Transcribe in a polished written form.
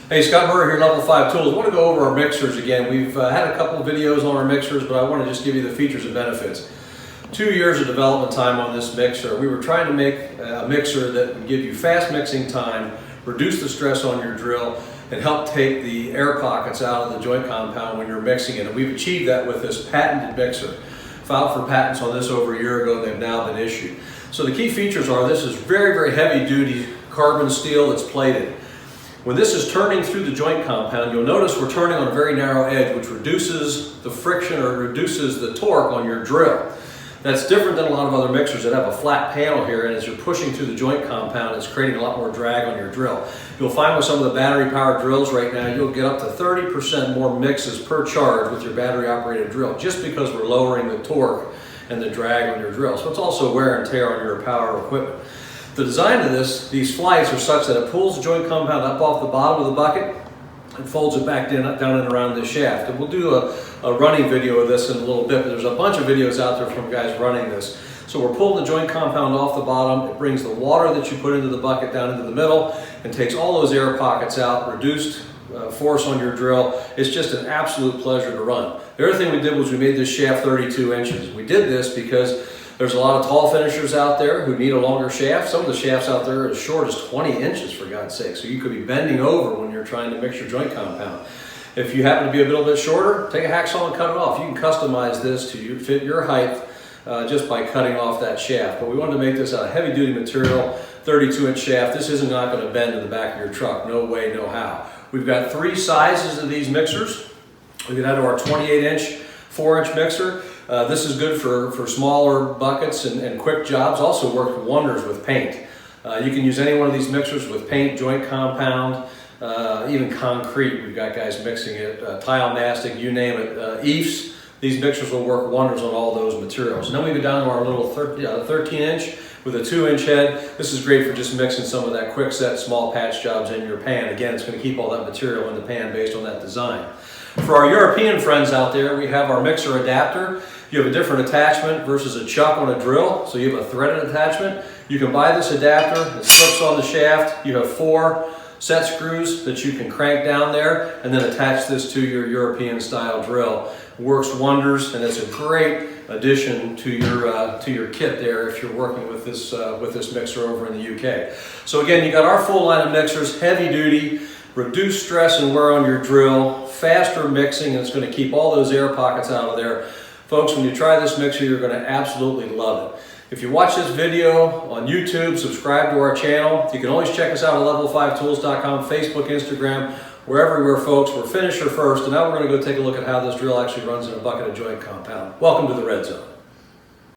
Hey, Scott Murray here, Level 5 Tools. I want to go over our mixers again. We've had a couple of videos on our mixers, but I want to just give you the features and benefits. 2 years of development time on this mixer. We were trying to make a mixer that would give you fast mixing time, reduce the stress on your drill, and help take the air pockets out of the joint compound when you're mixing it. And we've achieved that with this patented mixer. Filed for patents on this over a year ago. They've now been issued. So the key features are this is very, very heavy duty carbon steel that's plated. When this is turning through the joint compound, you'll notice we're turning on a very narrow edge, which reduces the friction or reduces the torque on your drill. That's different than a lot of other mixers that have a flat panel here, and as you're pushing through the joint compound, it's creating a lot more drag on your drill. You'll find with some of the battery-powered drills right now, you'll get up to 30% more mixes per charge with your battery-operated drill, just because we're lowering the torque and the drag on your drill. So it's also wear and tear on your power equipment. The design of these flights are such that it pulls the joint compound up off the bottom of the bucket and folds it back down and around this shaft. And we'll do a running video of this in a little bit, but there's a bunch of videos out there from guys running this. So we're pulling the joint compound off the bottom. It brings the water that you put into the bucket down into the middle and takes all those air pockets out, reduced force on your drill. It's just an absolute pleasure to run. The other thing we did was we made this shaft 32 inches. We did this because there's a lot of tall finishers out there who need a longer shaft. Some of the shafts out there are as short as 20 inches, for God's sake. So you could be bending over when you're trying to mix your joint compound. If you happen to be a little bit shorter, take a hacksaw and cut it off. You can customize this to fit your height just by cutting off that shaft. But we wanted to make this a heavy duty material, 32-inch shaft. This isn't not going to bend in the back of your truck. No way, no how. We've got 3 sizes of these mixers. We get out to our 28-inch, 4-inch mixer. This is good for smaller buckets and quick jobs. Also works wonders with paint. You can use any one of these mixers with paint, joint compound, even concrete. We've got guys mixing it, tile mastic, you name it, EIFs. These mixers will work wonders on all those materials. And then we go down to our little 13-inch with a 2-inch head. This is great for just mixing some of that quick set, small patch jobs in your pan. Again, it's going to keep all that material in the pan based on that design. For our European friends out there, we have our mixer adapter. You have a different attachment versus a chuck on a drill, so you have a threaded attachment. You can buy this adapter, it slips on the shaft. You have 4 set screws that you can crank down there and then attach this to your European style drill. It works wonders, and it's a great addition to your kit there if you're working with this mixer over in the UK. So again, you got our full line of mixers, heavy duty, reduce stress and wear on your drill, faster mixing, and it's going to keep all those air pockets out of there. Folks, when you try this mixer, you're going to absolutely love it. If you watch this video on YouTube, subscribe to our channel. You can always check us out at level5tools.com, Facebook, Instagram. We're everywhere, folks. We're finisher first, and now we're going to go take a look at how this drill actually runs in a bucket of joint compound. Welcome to the Red Zone.